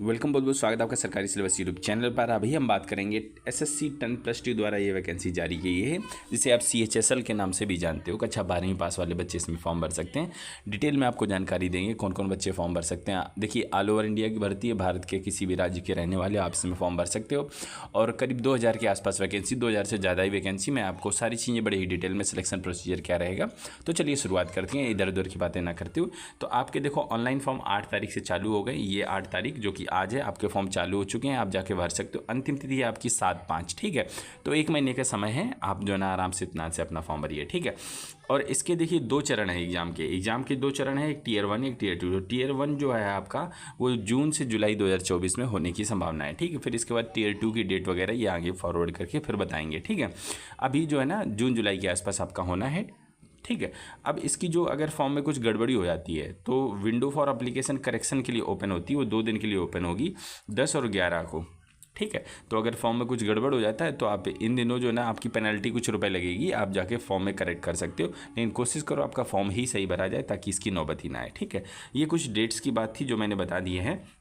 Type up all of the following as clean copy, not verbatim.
Welcome, बहुत बहुत स्वागत है आपका सरकारी सिलेबस यूट्यूब चैनल पर। अभी हम बात करेंगे एसएससी 10+2 द्वारा ये वैकेंसी जारी की है, जिसे आप CHSL के नाम से भी जानते हो। कक्षा 12वीं पास वाले बच्चे इसमें फॉर्म भर सकते हैं। डिटेल में आपको जानकारी देंगे कौन कौन बच्चे फॉर्म भर सकते हैं। देखिए, ऑल ओवर इंडिया की भर्ती है, भारत के किसी भी राज्य के रहने वाले आप इसमें फॉर्म भर सकते हो। और करीब 2000 के आसपास वैकेंसी, 2000 से ज़्यादा ही वैकेंसी। मैं आपको सारी चीज़ें बड़े ही डिटेल में, सिलेक्शन प्रोसीजर क्या रहेगा, तो चलिए शुरुआत करते हैं इधर उधर की बातें ना करते हुए। तो आपके देखो, ऑनलाइन फॉर्म 8 तारीख से चालू हो गए। ये 8 तारीख जो कि आज है, आपके फॉर्म चालू हो चुके हैं, आप जाके भर सकते हो। अंतिम तिथि है आपकी 7/5, ठीक है। तो 1 महीने का समय है, आप जो है ना आराम से इतना से अपना फॉर्म भरिए, ठीक है। और इसके देखिए 2 चरण है एग्जाम के 2 चरण है, एक टियर 1 एक टियर 2। तो टियर 1 जो है आपका, वो जून से जुलाई 2024 में होने की संभावना है, ठीक है। फिर इसके बाद टियर 2 की डेट वगैरह ये आगे फॉरवर्ड करके फिर बताएंगे, ठीक है। अभी जो है ना जून जुलाई के आसपास आपका होना है, ठीक है। अब इसकी जो अगर फॉर्म में कुछ गड़बड़ी हो जाती है तो विंडो फॉर एप्लीकेशन करेक्शन के लिए ओपन होती है, वो 2 दिन के लिए ओपन होगी, 10 और 11 को, ठीक है। तो अगर फॉर्म में कुछ गड़बड़ हो जाता है तो आप इन दिनों जो है ना, आपकी पेनल्टी कुछ रुपए लगेगी, आप जाके फॉर्म में करेक्ट कर सकते हो। लेकिन कोशिश करो आपका फॉर्म ही सही भरा जाए, ताकि इसकी नौबत ही ना आए, ठीक है। ये कुछ डेट्स की बात थी जो मैंने बता दी है।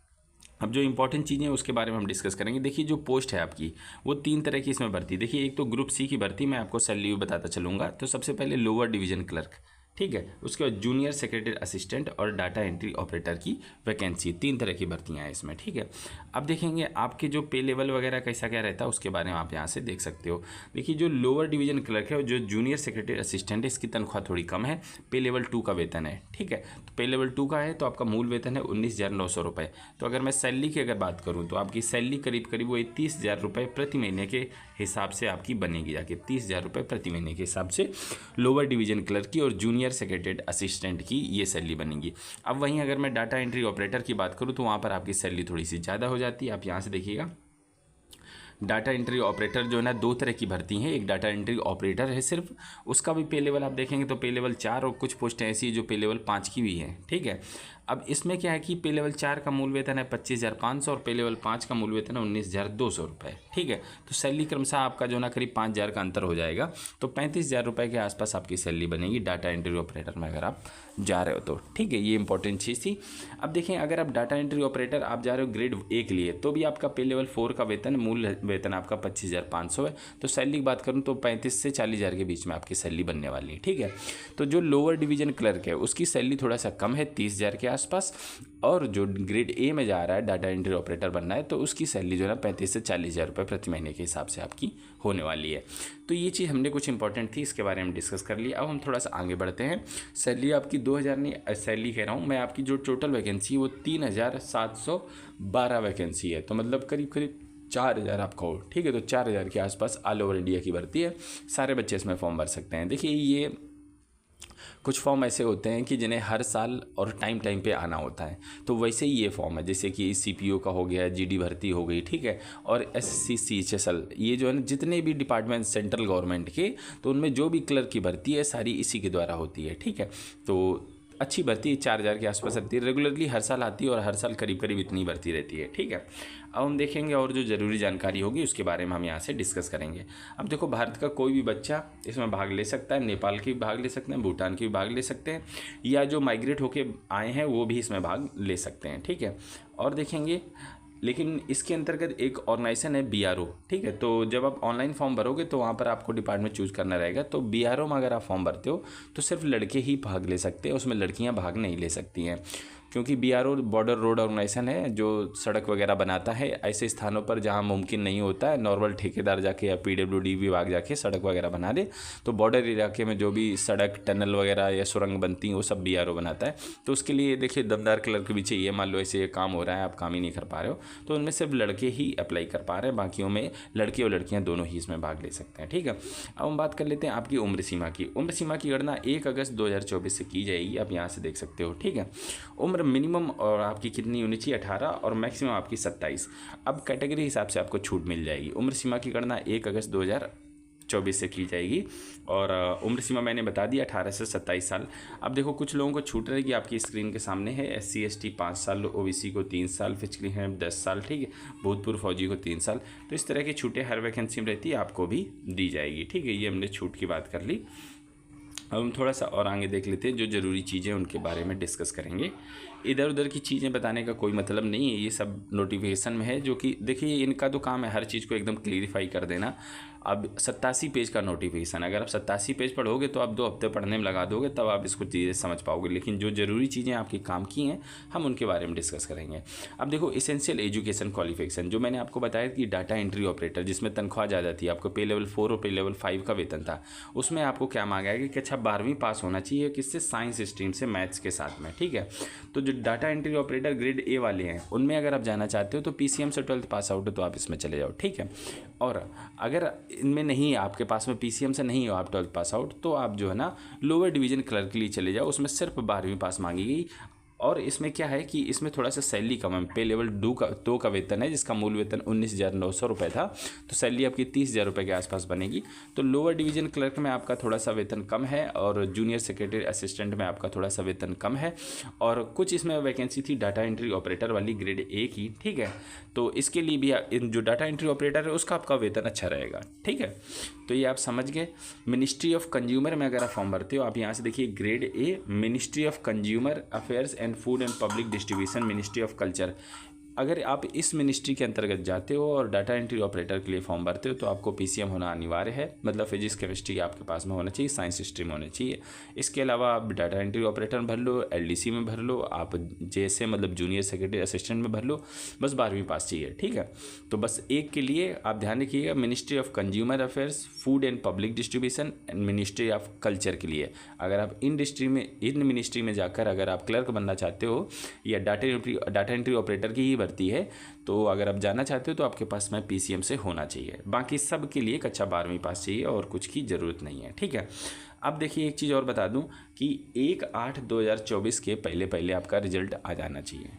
अब जो इंपॉर्टेंट चीज़ें हैं उसके बारे में हम डिस्कस करेंगे। देखिए, जो पोस्ट है आपकी, वो 3 तरह की इसमें भर्ती। देखिए, एक तो ग्रुप सी की भर्ती, मैं आपको सैलरी बताता चलूँगा। तो सबसे पहले लोअर डिवीजन क्लर्क, ठीक है। उसके बाद जूनियर सेक्रेटरी असिस्टेंट और डाटा एंट्री ऑपरेटर की वैकेंसी, 3 तरह की भर्तियां हैं इसमें, ठीक है। अब देखेंगे आपके जो पे लेवल वगैरह कैसा क्या रहता है, उसके बारे में आप यहाँ से देख सकते हो। देखिए, जो लोअर डिवीजन क्लर्क है और जो जूनियर सेक्रेटरी असिस्टेंट है, इसकी तनख्वाह थोड़ी कम है। पे लेवल 2 का वेतन है, ठीक है। तो पे लेवल 2 का है तो आपका मूल वेतन है 19,900 रुपये। तो अगर मैं सैलरी की अगर बात करूँ तो आपकी सैलरी करीब करीब वो 30,000 रुपये प्रति महीने के हिसाब से आपकी बनेगी, जाके 30,000 रुपये प्रति महीने के हिसाब से लोअर डिवीजन क्लर्क की और जूनियर सेक्रेटरी असिस्टेंट की ये सैलरी बनेगी। अब वहीं अगर मैं डाटा एंट्री ऑपरेटर की बात करूँ तो वहाँ पर आपकी सैलरी थोड़ी सी ज़्यादा हो जाती है। आप यहाँ से देखिएगा, डाटा एंट्री ऑपरेटर जो है ना, 2 तरह की भर्ती है। एक डाटा एंट्री ऑपरेटर है सिर्फ, उसका भी पे लेवल आप देखेंगे तो पे लेवल 4 और कुछ पोस्टें ऐसी है जो पे लेवल 5 की भी है, ठीक है। अब इसमें क्या है कि पे लेवल 4 का मूल वेतन है 25,500 और पे लेवल 5 का मूल वेतन है 19,200 रुपये, ठीक है। तो सैलरी क्रमशः आपका जो ना करीब 5,000 का अंतर हो जाएगा। तो 35,000 रुपये के आसपास आपकी सैलरी बनेगी डाटा एंट्री ऑपरेटर में अगर आप जा रहे हो तो, ठीक है। ये इंपॉर्टेंट चीज़ थी। अब देखें, अगर आप डाटा एंट्री ऑपरेटर आप जा रहे हो ग्रेड A के लिए, तो भी आपका पे लेवल 4 का वेतन, मूल वेतन आपका 25,500 है। तो सैलरी की बात करूँ तो 35 से 40,000 के बीच में आपकी सैलरी बनने वाली है, ठीक है। तो जो लोअर डिवीजन क्लर्क है उसकी सैलरी थोड़ा सा कम है, 30,000 के आसपास। और जो ग्रेड A में जा रहा है, डाटा एंट्री ऑपरेटर बनना है, तो उसकी सैलरी जो है ना 35 से 40,000 रुपये प्रति महीने के हिसाब से आपकी होने वाली है। तो ये चीज़ हमने कुछ इंपॉर्टेंट थी, इसके बारे में डिस्कस कर लिया। अब हम थोड़ा सा आगे बढ़ते हैं। सैलरी आपकी 2,000 नहीं, सैलरी कह रहा हूँ मैं, आपकी जो टोटल वैकेंसी है वो 3,712 वैकेंसी है। तो मतलब करीब करीब 4,000 आपका हो, ठीक है। तो 4,000 के आसपास ऑल ओवर इंडिया की भर्ती है। सारे बच्चे इसमें फॉर्म भर सकते हैं। देखिए, ये कुछ फॉर्म ऐसे होते हैं कि जिन्हें हर साल और टाइम टाइम पे आना होता है, तो वैसे ही ये फॉर्म है। जैसे कि CPO का हो गया, GD भर्ती हो गई, ठीक है। और SSC CHSL, ये जो है ना जितने भी डिपार्टमेंट सेंट्रल गवर्नमेंट के, तो उनमें जो भी क्लर्क की भर्ती है सारी इसी के द्वारा होती है, ठीक है। तो अच्छी भर्ती 4,000 के आसपास आती है, रेगुलरली हर साल आती है और हर साल करीब करीब इतनी भर्ती रहती है, ठीक है। अब हम देखेंगे और जो ज़रूरी जानकारी होगी उसके बारे में हम यहाँ से डिस्कस करेंगे। अब देखो, भारत का कोई भी बच्चा इसमें भाग ले सकता है। नेपाल के भी भाग ले सकते हैं, भूटान के भी भाग ले सकते हैं, या जो माइग्रेट होके आए हैं वो भी इसमें भाग ले सकते हैं, ठीक है। और देखेंगे, लेकिन इसके अंतर्गत एक ऑर्गेनाइजेशन है BRO, ठीक है। तो जब आप ऑनलाइन फॉर्म भरोगे तो वहाँ पर आपको डिपार्टमेंट चूज़ करना रहेगा। तो BRO में अगर आप फॉर्म भरते हो तो सिर्फ लड़के ही भाग ले सकते हैं, उसमें लड़कियाँ भाग नहीं ले सकती हैं, क्योंकि BRO बॉर्डर रोड ऑर्गेनाइजेशन है जो सड़क वगैरह बनाता है ऐसे स्थानों पर जहाँ मुमकिन नहीं होता है नॉर्मल ठेकेदार जाके या PWD विभाग जाके सड़क वगैरह बना दे। तो बॉर्डर इलाके में जो भी सड़क, टनल वगैरह या सुरंग बनती हैं वो सब BRO बनाता है। तो उसके लिए देखिए, दमदार क्लर्क भी चाहिए। मान लो ऐसे काम हो रहा है, आप काम ही नहीं कर पा रहे हो, तो उनमें सिर्फ लड़के ही अप्लाई कर पा रहे हैं, बाकियों में लड़के और लड़कियाँ दोनों ही इसमें भाग ले सकते हैं, ठीक है। अब हम बात कर लेते हैं आपकी उम्र सीमा की। उम्र सीमा की गणना 1 अगस्त 2024 से की जाएगी, आप यहाँ से देख सकते हो, ठीक है। उम्र मिनिमम और आपकी कितनी होनी चाहिए, 18 और मैक्सिमम आपकी 27। अब कैटेगरी हिसाब से आपको छूट मिल जाएगी। उम्र सीमा की गणना 1 अगस्त 2024 से की जाएगी और उम्र सीमा मैंने बता दी 18 से 27 साल। अब देखो, कुछ लोगों को छूट रहेगी, आपकी स्क्रीन के सामने है। SC ST 5 साल, OBC को 3 साल, फिजिकली है 10 साल, ठीक है। भूतपूर्व फौजी को 3 साल। तो इस तरह की छूटें हर वैकेंसी में रहती है, आपको भी दी जाएगी, ठीक है। ये हमने छूट की बात कर ली। अब हम थोड़ा सा और आगे देख लेते हैं, जो ज़रूरी चीज़ें उनके बारे में डिस्कस करेंगे इधर उधर की चीज़ें बताने का कोई मतलब नहीं है, ये सब नोटिफिकेशन में है, जो कि देखिए इनका तो काम है हर चीज़ को एकदम क्लियरिफाई कर देना। अब 87 पेज का नोटिफिकेशन, अगर आप 87 पेज पढ़ोगे तो आप 2 हफ्ते पढ़ने में लगा दोगे, तब आप इसको चीज़ें समझ पाओगे। लेकिन जो ज़रूरी चीज़ें आपके काम की हैं हम उनके बारे में डिस्कस करेंगे। अब देखो इसेंशियल एजुकेशन क्वालिफिकेशन, जो मैंने आपको बताया कि डाटा एंट्री ऑपरेटर जिसमें तनख्वाह ज़्यादा थी, आपको पे लेवल 4 और पे लेवल 5 का वेतन था, उसमें आपको क्या मांगा है कि अच्छा 12वीं पास होना चाहिए, किससे, साइंस स्ट्रीम से, मैथ्स के साथ में, ठीक है। तो जो data entry operator grade A वाले हैं उनमें अगर आप जाना चाहते हो तो PCM से 12th पास आउट हो तो आप इसमें चले जाओ, ठीक है। और अगर इनमें नहीं है, आपके पास में PCM से नहीं हो आप 12th पास आउट, तो आप जो है ना लोअर डिवीजन क्लर्क के लिए चले जाओ, उसमें सिर्फ 12वीं पास मांगी गई। और इसमें क्या है कि इसमें थोड़ा सा सैलरी कम है, पे लेवल 2 का वेतन है, जिसका मूल वेतन 19,900 रुपये था, तो सैलरी आपकी 30,000 रुपये के आसपास बनेगी। तो लोअर डिवीजन क्लर्क में आपका थोड़ा सा वेतन कम है, और जूनियर सेक्रेटरी असिस्टेंट में आपका थोड़ा सा वेतन कम है, और कुछ इसमें वैकेंसी थी डाटा एंट्री ऑपरेटर वाली ग्रेड ए की, ठीक है। तो इसके लिए भी जो डाटा एंट्री ऑपरेटर है उसका आपका वेतन अच्छा रहेगा, ठीक है। तो ये आप समझ गए। मिनिस्ट्री ऑफ कंज्यूमर में अगर आप फॉर्म भरते हो, आप यहाँ से देखिए grade A, ministry of consumer affairs and food and public distribution, ministry of culture. अगर आप इस मिनिस्ट्री के अंतर्गत जाते हो और डाटा एंट्री ऑपरेटर के लिए फॉर्म भरते हो तो आपको PCM होना अनिवार्य है, मतलब फिजिक्स केमिस्ट्री आपके पास में होना चाहिए, साइंस स्ट्रीम होनी चाहिए। इसके अलावा आप डाटा एंट्री ऑपरेटर भर लो, LDC में भर लो, आप JSA मतलब जूनियर सेक्रेटरी असिस्टेंट में भर लो, बस 12वीं पास चाहिए, ठीक है। तो बस एक के लिए आप ध्यान रखिएगा, ministry of consumer affairs, food and public distribution and ministry of culture के लिए। अगर आप इन मिनिस्ट्री में जाकर अगर आप क्लर्क बनना चाहते हो या डाटा एंट्री ऑपरेटर की ही भर्ती है, तो अगर आप जाना चाहते हो तो आपके पास में PCM से होना चाहिए। बाकी सब के लिए कक्षा 12वीं पास चाहिए और कुछ की ज़रूरत नहीं है, ठीक है। अब देखिए एक चीज़ और बता दूं कि 1/8/2024 के पहले आपका रिजल्ट आ जाना चाहिए,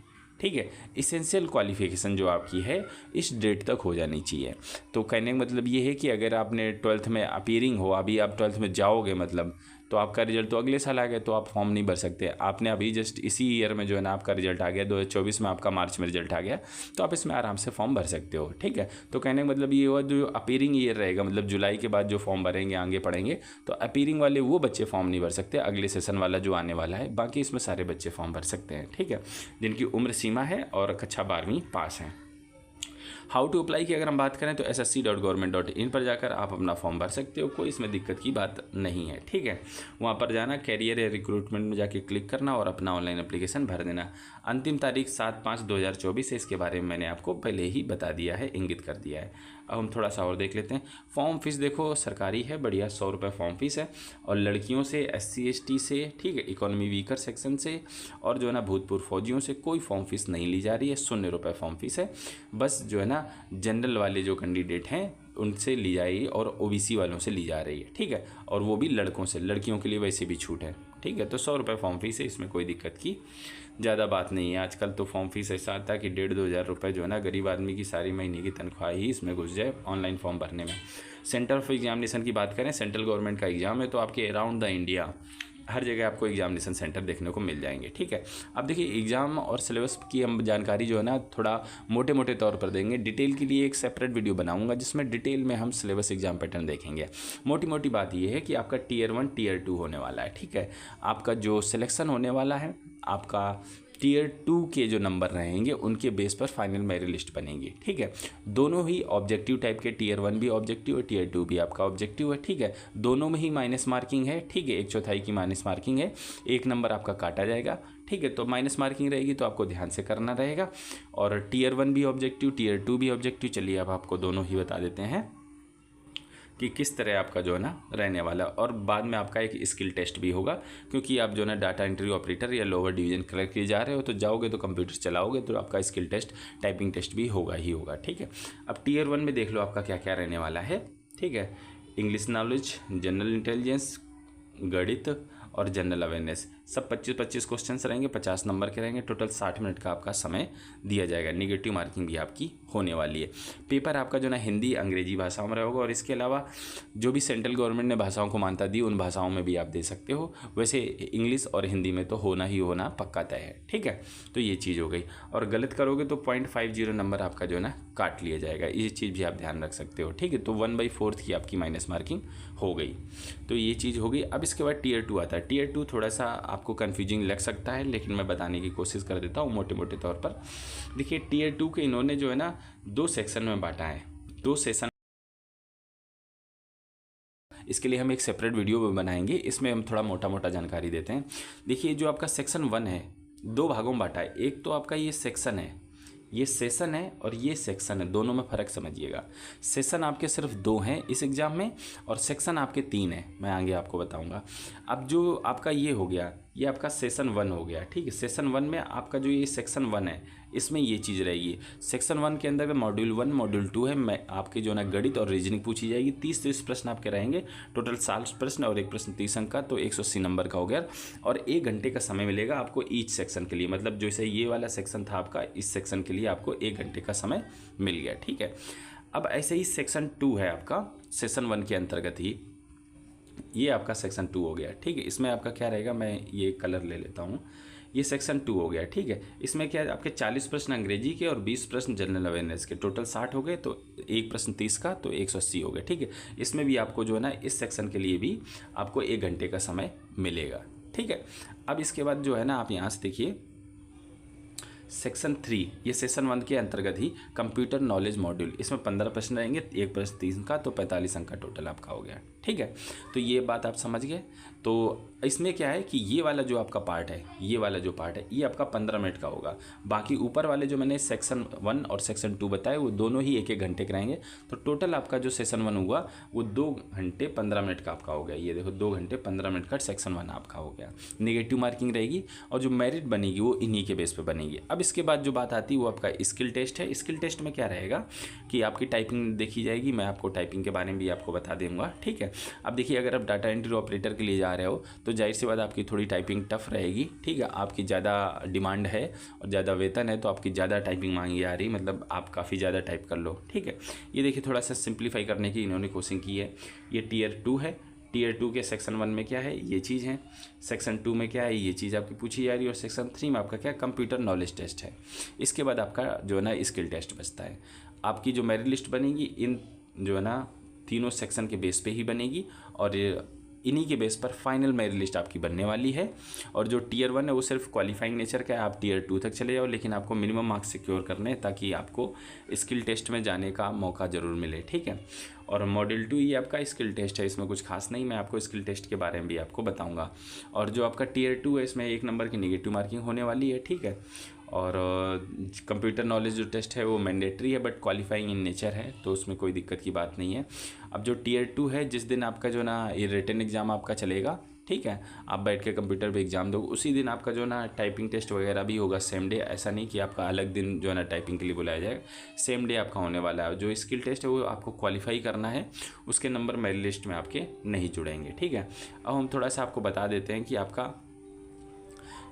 ठीक है। इसेंशियल क्वालिफिकेशन जो आपकी है इस डेट तक हो जानी चाहिए। तो कहने का मतलब ये है कि अगर आपने 12th में अपीयरिंग हो, अभी आप 12th में जाओगे मतलब, तो आपका रिजल्ट तो अगले साल आ गया, तो आप फॉर्म नहीं भर सकते। आपने अभी जस्ट इसी ईयर में जो है ना आपका रिजल्ट आ गया, 2024 में आपका मार्च में रिजल्ट आ गया, तो आप इसमें आराम से फॉर्म भर सकते हो, ठीक है। तो कहने का मतलब ये हुआ जो अपीयरिंग ईयर रहेगा, मतलब जुलाई के बाद जो फॉर्म भरेंगे आगे पढ़ेंगे, तो अपीयरिंग वाले वो बच्चे फॉर्म नहीं भर सकते, अगले सेशन वाला जो आने वाला है। बाकी इसमें सारे बच्चे फॉर्म भर सकते हैं, ठीक है, जिनकी उम्र सीमा है और कक्षा 12वीं पास है। हाउ टू अप्लाई की अगर हम बात करें तो ssc.government.in पर जाकर आप अपना फॉर्म भर सकते हो, कोई इसमें दिक्कत की बात नहीं है, ठीक है। वहाँ पर जाना, कैरियर या रिक्रूटमेंट में जाके क्लिक करना और अपना ऑनलाइन एप्लीकेशन भर देना। अंतिम तारीख 7/5/2024 है, इसके बारे में मैंने आपको पहले ही बता दिया है, इंगित कर दिया है। अब हम थोड़ा सा और देख लेते हैं। फॉर्म फीस देखो सरकारी है, बढ़िया 100 रुपये फॉर्म फीस है, और लड़कियों से, SC ST से, ठीक है, इकोनॉमी वीकर सेक्शन से और जो है ना भूतपूर्व फौजियों से कोई फॉर्म फीस नहीं ली जा रही है, 0 रुपये फॉर्म फीस है। बस जो है ना जनरल वाले जो कैंडिडेट हैं उनसे ली जाएगी और OBC वालों से ली जा रही है, ठीक है, और वो भी लड़कों से, लड़कियों के लिए वैसे भी छूट है, ठीक है। तो 100 रुपये फॉर्म फीस है, इसमें कोई दिक्कत की ज़्यादा बात नहीं है। आजकल तो फॉर्म फीस ऐसा आता है कि 1,500-2 हज़ार रुपये जो है ना गरीब आदमी की सारी महीने की तनख्वाह ही इसमें घुस जाए ऑनलाइन फॉर्म भरने में। सेंटर ऑफ एग्जामिनेशन की बात करें, सेंट्रल गवर्नमेंट का एग्ज़ाम है, तो आपके अराउंड द इंडिया हर जगह आपको एग्जामिनेशन सेंटर देखने को मिल जाएंगे, ठीक है। अब देखिए एग्ज़ाम और सिलेबस की हम जानकारी जो है ना थोड़ा मोटे मोटे तौर पर देंगे, डिटेल के लिए एक सेपरेट वीडियो बनाऊंगा जिसमें डिटेल में हम सिलेबस एग्जाम पैटर्न देखेंगे। मोटी मोटी बात ये है कि आपका Tier 1 Tier 2 होने वाला है, ठीक है। आपका जो सिलेक्शन होने वाला है, आपका Tier 2 के जो नंबर रहेंगे उनके बेस पर फाइनल मेरिट लिस्ट बनेगी, ठीक है। दोनों ही ऑब्जेक्टिव टाइप के, Tier 1 भी ऑब्जेक्टिव है, Tier 2 भी आपका ऑब्जेक्टिव है, ठीक है। दोनों में ही माइनस मार्किंग है, ठीक है, 1/4 की माइनस मार्किंग है, 1 नंबर आपका काटा जाएगा, ठीक है। तो माइनस मार्किंग रहेगी तो आपको ध्यान से करना रहेगा। और Tier 1 भी ऑब्जेक्टिव, Tier 2 भी ऑब्जेक्टिव। चलिए अब आपको दोनों ही बता देते हैं कि किस तरह आपका जो है ना रहने वाला। और बाद में आपका एक स्किल टेस्ट भी होगा, क्योंकि आप जो है ना डाटा एंट्री ऑपरेटर या लोअर डिवीजन क्लर्क के जा रहे हो, तो जाओगे तो कंप्यूटर चलाओगे तो आपका स्किल टेस्ट, टाइपिंग टेस्ट भी होगा ही होगा, ठीक है। अब Tier 1 में देख लो आपका क्या क्या रहने वाला है, ठीक है। इंग्लिश नॉलेज, जनरल इंटेलिजेंस, गणित और जनरल अवेयरनेस, सब 25-25 क्वेश्चंस रहेंगे, 50 नंबर के रहेंगे। टोटल 60 मिनट का आपका समय दिया जाएगा। निगेटिव मार्किंग भी आपकी होने वाली है। पेपर आपका जो ना हिंदी अंग्रेजी भाषाओं में रहेगा और इसके अलावा जो भी सेंट्रल गवर्नमेंट ने भाषाओं को मान्यता दी उन भाषाओं में भी आप दे सकते हो। वैसे इंग्लिश और हिंदी में तो होना ही होना पक्का तय है, ठीक है। तो ये चीज़ हो गई, और गलत करोगे तो 0.50 नंबर आपका जो है ना काट लिया जाएगा, ये चीज़ भी आप ध्यान रख सकते हो, ठीक है। तो 1/4 की आपकी माइनस मार्किंग हो गई, तो ये चीज़ हो गई। अब इसके बाद टीयर 2 आता है। टीयर 2 थोड़ा सा आपको कन्फ्यूजिंग लग सकता है, लेकिन मैं बताने की कोशिश कर देता हूँ मोटे मोटे तौर पर। देखिए टीयर 2 के इन्होंने जो है ना 2 सेक्शन में बांटा है, 2 सेशन। इसके लिए हम एक सेपरेट वीडियो भी बनाएंगे, इसमें हम थोड़ा मोटा मोटा जानकारी देते हैं। देखिए जो आपका सेक्शन 1 है 2 भागों में बांटा है। एक तो आपका ये सेक्शन है, ये सेशन है, और ये सेक्शन है, दोनों में फ़र्क समझिएगा। सेशन आपके सिर्फ 2 हैं इस एग्ज़ाम में, और सेक्शन आपके 3 हैं, मैं आगे आपको बताऊंगा। अब जो आपका ये हो गया, ये आपका सेशन 1 हो गया, ठीक है। सेशन 1 में आपका जो ये सेक्शन 1 है इसमें ये चीज़ रहेगी। सेक्शन 1 के अंदर मॉड्यूल 1 मॉड्यूल 2 है, मैं आपके जो ना गणित और रीजनिंग पूछी जाएगी। 30 प्रश्न आपके रहेंगे, टोटल 60 प्रश्न और एक प्रश्न 30 अंक का, तो 180 नंबर का हो गया। और 1 घंटे का समय मिलेगा आपको ईच सेक्शन के लिए, मतलब जैसे ये वाला सेक्शन था आपका, इस सेक्शन के लिए आपको 1 घंटे का समय मिल गया, ठीक है। अब ऐसे ही सेक्शन 2 है आपका, सेशन 1 के अंतर्गत ही ये आपका सेक्शन 2 हो गया, ठीक है। इसमें आपका क्या रहेगा, मैं ये कलर ले लेता हूँ, ये सेक्शन 2 हो गया, ठीक है। इसमें क्या है, आपके 40 प्रश्न अंग्रेजी के और 20 प्रश्न जनरल अवेयरनेस के, टोटल 60 हो गए, तो एक प्रश्न 30 का, तो 180 हो गए, ठीक है। इसमें भी आपको जो है ना इस सेक्शन के लिए भी आपको 1 घंटे का समय मिलेगा, ठीक है। अब इसके बाद जो है ना आप यहाँ से देखिए सेक्शन 3, ये सेशन 1 के अंतर्गत ही कंप्यूटर नॉलेज मॉड्यूल, इसमें 15 प्रश्न रहेंगे, एक प्रश्न 30 का, तो 45 अंक का टोटल आपका हो गया, ठीक है। तो ये बात आप समझ गए। तो इसमें क्या है कि ये वाला जो आपका पार्ट है, ये वाला जो पार्ट है, ये आपका 15 मिनट का होगा। बाकी ऊपर वाले जो मैंने सेक्शन 1 और सेक्शन 2 बताए वो दोनों ही 1-1 घंटे के रहेंगे। तो टोटल आपका जो सेशन 1 हुआ वो 2 घंटे 15 मिनट का आपका हो गया। ये देखो 2 घंटे 15 मिनट का सेक्शन 1 आपका हो गया। नेगेटिव मार्किंग रहेगी, और जो मेरिट बनेगी वो इन्हीं के बेस पर बनेगी। अब इसके बाद जो बात आती है वो आपका स्किल टेस्ट है। स्किल टेस्ट में क्या रहेगा कि आपकी टाइपिंग देखी जाएगी, मैं आपको टाइपिंग के बारे में भी आपको बता दूंगा, ठीक है। अब देखिए अगर आप डाटा एंट्री ऑपरेटर के लिए जा रहे हो तो जाहिर सी बात आपकी थोड़ी टाइपिंग टफ रहेगी, ठीक है। आपकी ज़्यादा डिमांड है और ज़्यादा वेतन है, तो आपकी ज़्यादा टाइपिंग मांगी जा रही, मतलब आप काफ़ी ज़्यादा टाइप कर लो, ठीक है। ये देखिए थोड़ा सा सिंप्लीफाई करने की इन्होंने कोशिश की है। ये टीयर 2 है, टीयर 2 के सेक्शन 1 में क्या है, ये चीज़ है। सेक्शन 2 में क्या है, ये चीज़ आपकी पूछी जा रही है। और सेक्शन 3 में आपका क्या, कंप्यूटर नॉलेज टेस्ट है। इसके बाद आपका जो है ना स्किल टेस्ट बचता है। आपकी जो मेरिट लिस्ट बनेगी इन जो है ना तीनों सेक्शन के बेस पे ही बनेगी, और इन्हीं के बेस पर फाइनल मेरिट लिस्ट आपकी बनने वाली है। और जो टीयर 1 है वो सिर्फ क्वालिफाइंग नेचर का है, आप टीयर 2 तक चले जाओ, लेकिन आपको मिनिमम मार्क्स सिक्योर करने हैं ताकि आपको स्किल टेस्ट में जाने का मौका ज़रूर मिले, ठीक है। और मॉड्यूल 2 ये आपका स्किल टेस्ट है, इसमें कुछ खास नहीं, मैं आपको स्किल टेस्ट के बारे में भी आपको बताऊंगा। और जो आपका टीयर 2 है इसमें 1 नंबर की नेगेटिव मार्किंग होने वाली है, ठीक है। और कंप्यूटर नॉलेज जो टेस्ट है वो मैंडेटरी है, बट क्वालिफाइंग इन नेचर है, तो उसमें कोई दिक्कत की बात नहीं है। अब जो टीयर 2 है, जिस दिन आपका जो ना ये रिटन एग्ज़ाम आपका चलेगा, ठीक है, आप बैठ के कंप्यूटर पे एग्ज़ाम दो, उसी दिन आपका जो ना टाइपिंग टेस्ट वगैरह भी होगा सेम डे। ऐसा नहीं कि आपका अलग दिन जो है ना टाइपिंग के लिए बुलाया जाएगा, सेम डे आपका होने वाला है। जो स्किल टेस्ट है वो आपको क्वालिफाई करना है, उसके नंबर मेरिट लिस्ट में आपके नहीं जुड़ेंगे, ठीक है। अब हम थोड़ा सा आपको बता देते हैं कि आपका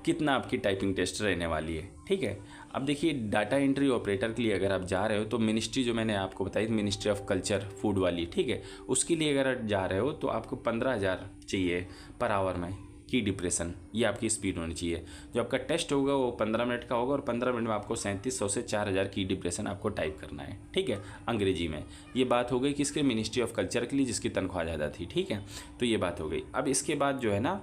कितना आपकी टाइपिंग टेस्ट रहने वाली है, ठीक है। अब देखिए डाटा एंट्री ऑपरेटर के लिए अगर आप जा रहे हो तो मिनिस्ट्री जो मैंने आपको बताई, मिनिस्ट्री ऑफ कल्चर फूड वाली, ठीक है, उसके लिए अगर आप जा रहे हो तो आपको 15,000 चाहिए पर आवर में की डिप्रेशन, ये आपकी स्पीड होनी चाहिए। जो आपका टेस्ट होगा वो 15 मिनट का होगा, और 15 मिनट में आपको 3700 से 4000 की डिप्रेशन आपको टाइप करना है, ठीक है, अंग्रेजी में। ये बात हो गई किसके, मिनिस्ट्री ऑफ कल्चर के लिए, जिसकी तनख्वाह ज़्यादा थी, ठीक है। तो ये बात हो गई। अब इसके बाद जो है ना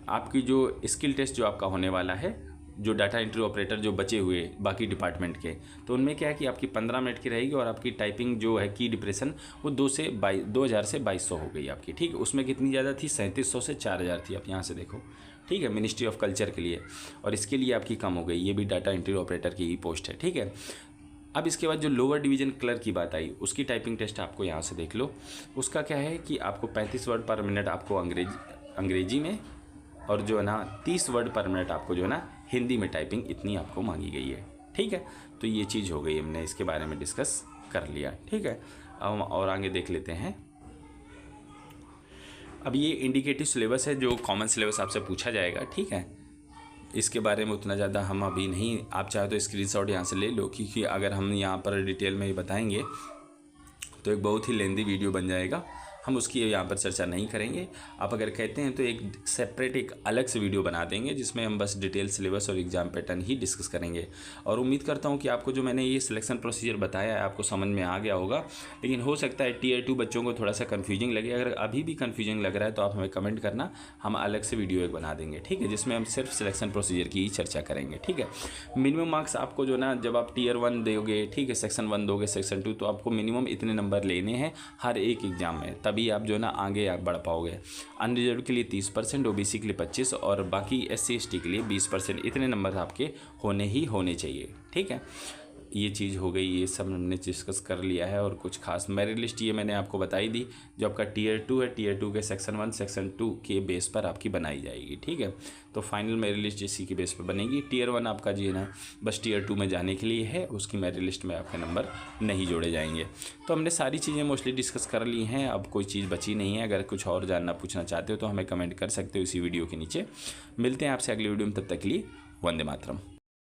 आपकी जो स्किल टेस्ट जो आपका होने वाला है, जो डाटा एंट्री ऑपरेटर जो बचे हुए बाकी डिपार्टमेंट के, तो उनमें क्या है कि आपकी 15 मिनट की रहेगी, और आपकी टाइपिंग जो है की डिप्रेशन वो 2000 से 2200 हो गई आपकी, ठीक है। उसमें कितनी ज़्यादा थी, 3700 से 4000 थी, आप यहाँ से देखो, ठीक है, मिनिस्ट्री ऑफ कल्चर के लिए। और इसके लिए आपकी कम हो गई, ये भी डाटा एंट्री ऑपरेटर की ही पोस्ट है, ठीक है। अब इसके बाद जो लोअर डिवीजन क्लर्क की बात आई, उसकी टाइपिंग टेस्ट आपको यहाँ से देख लो। उसका क्या है कि आपको 35 वर्ड पर मिनट आपको अंग्रेजी में, और जो है ना 30 वर्ड पर मिनट आपको जो है ना हिंदी में टाइपिंग इतनी आपको मांगी गई है, ठीक है। तो ये चीज़ हो गई, हमने इसके बारे में डिस्कस कर लिया, ठीक है। अब हम और आगे देख लेते हैं। अब ये इंडिकेटिव सिलेबस है जो कॉमन सिलेबस आपसे पूछा जाएगा, ठीक है। इसके बारे में उतना ज़्यादा हम अभी नहीं, आप चाहे तो स्क्रीनशॉट यहाँ से ले लो, क्योंकि अगर हम यहाँ पर डिटेल में ही बताएंगे तो एक बहुत ही लेंदी वीडियो बन जाएगा, हम उसकी यहाँ पर चर्चा नहीं करेंगे। आप अगर कहते हैं तो एक सेपरेट एक अलग से वीडियो बना देंगे जिसमें हम बस डिटेल सिलेबस और एग्जाम पैटर्न ही डिस्कस करेंगे। और उम्मीद करता हूँ कि आपको जो मैंने ये सिलेक्शन प्रोसीजर बताया है आपको समझ में आ गया होगा। लेकिन हो सकता है Tier 2 बच्चों को थोड़ा सा कन्फ्यूजिंग लगे, अगर अभी भी कन्फ्यूजिंग लग रहा है तो आप हमें कमेंट करना, हम अलग से वीडियो एक बना देंगे, ठीक है, जिसमें हम सिर्फ सिलेक्शन प्रोसीजर की ही चर्चा करेंगे, ठीक है। मिनिमम मार्क्स आपको जो ना, जब आप Tier 1 दोगे, ठीक है, सेक्शन 1 दोगे, सेक्शन 2, तो आपको मिनिमम इतने नंबर लेने हैं हर एक एग्जाम में, तभी आप जो ना आगे आप बढ़ पाओगे। अनरिजर्व के लिए 30%, ओबीसी के लिए 25% और बाकी SC ST के लिए 20%, इतने नंबर आपके होने ही होने चाहिए, ठीक है। ये चीज़ हो गई, ये सब हमने डिस्कस कर लिया है। और कुछ खास मेरिट लिस्ट ये मैंने आपको बताई दी, जो आपका Tier 2 है, Tier 2 के सेक्शन 1 सेक्शन 2 के बेस पर आपकी बनाई जाएगी, ठीक है। तो फाइनल मेरिट लिस्ट इसी के बेस पर बनेगी। Tier 1 आपका जी है ना बस Tier 2 में जाने के लिए है, उसकी मेरिट लिस्ट में आपके नंबर नहीं जोड़े जाएंगे। तो हमने सारी चीज़ें मोस्टली डिस्कस कर ली हैं, अब कोई चीज़ बची नहीं है। अगर कुछ और जानना पूछना चाहते हो तो हमें कमेंट कर सकते हो इसी वीडियो के नीचे। मिलते हैं आपसे अगली वीडियो में, तब तक के लिए वंदे मातरम।